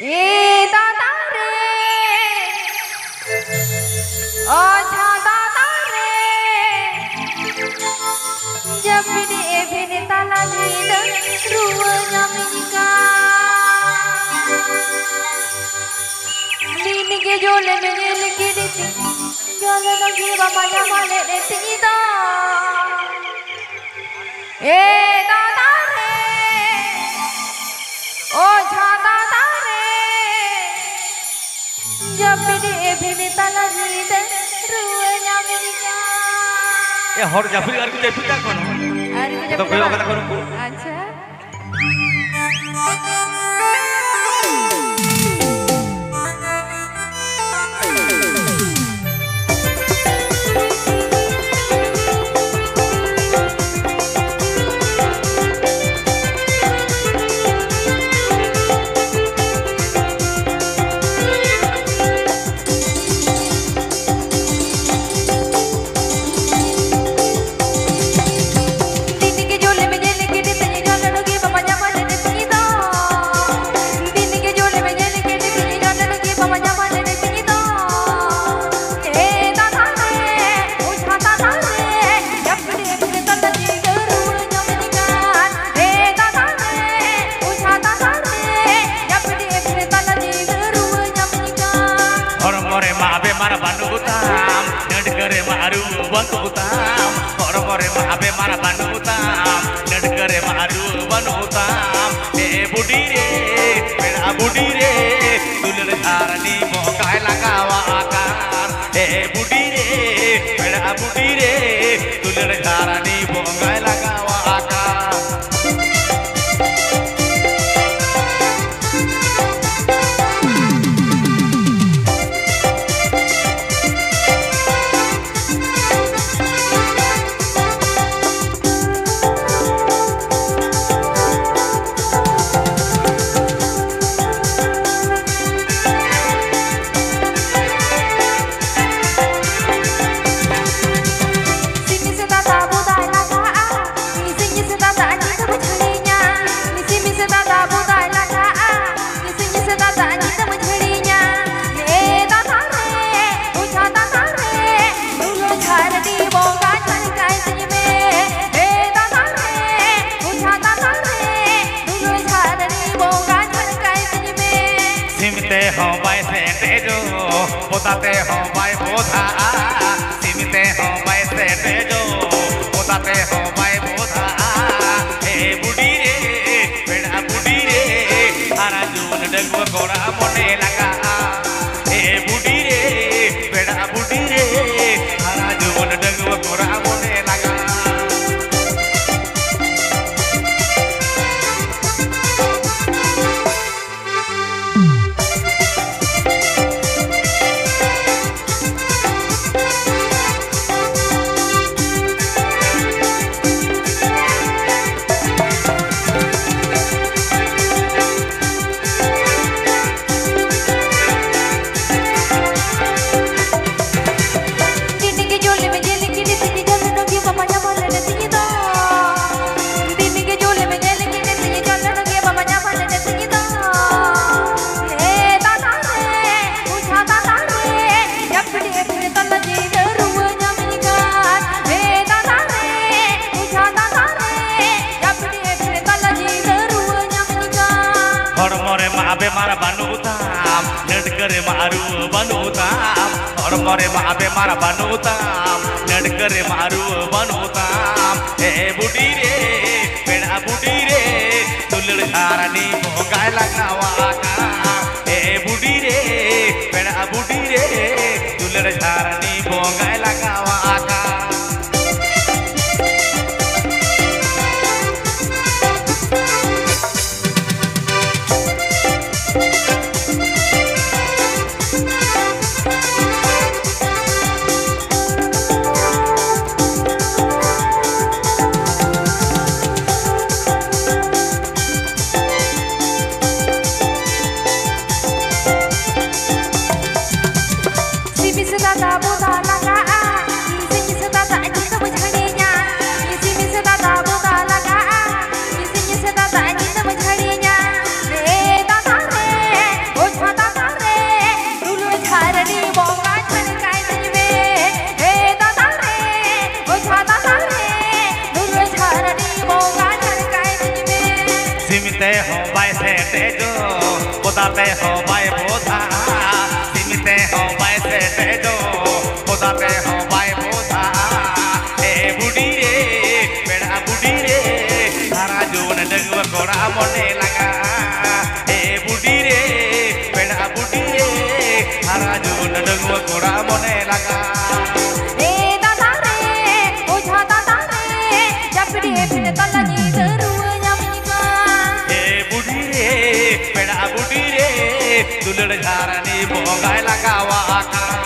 ये दादा रे ओ छा दादा रे जब बिने बिने ताला नींद रुवnya मिका नींद के जोले में नींद के देती जोले लगी बाबा जमाने देती दा ए दादा रे ओ छा दादा रे जब बिने बिने ताला नींद रुवnya मिका ए हर जाफरी আর কি পিতা কোন তো কইও কথা কোন আচ্ছা banutam nedgare maru banutam hormore mabe mara banutam nedgare maru banutam e budire peda budire dulur dharani mokai lagawa akar e budire peda budire dulur dharani mokai lagawa akar हो बाय सेटे जो पोताते हो बाय बोधा सिमते हो bye सेटे जो पोताते हो bye बोधा ए बुडी रे पेड़ा बुडी रे आरा जून डगव कोड़ा मोने लगा ए बुडी रे पेड़ा बुडी रे आरा जून डगव कोड़ा मोने लगा mabe mara banutam nedgare maru banutam hormore mabe mara banutam nedgare maru banutam e budi re peda budi re dulur dharani mogai lagawa ka e budi re peda budi re dulur dharani mogai lagawa ka dejo podate ho bai bodha simite ho bai se dejo podate ho bai bodha e budi re beda budi re sara joon dagwa kora mone laga e budi re beda budi re sara joon dagwa kora mone laga Budi re, dulur jarani bogai lagawa akar.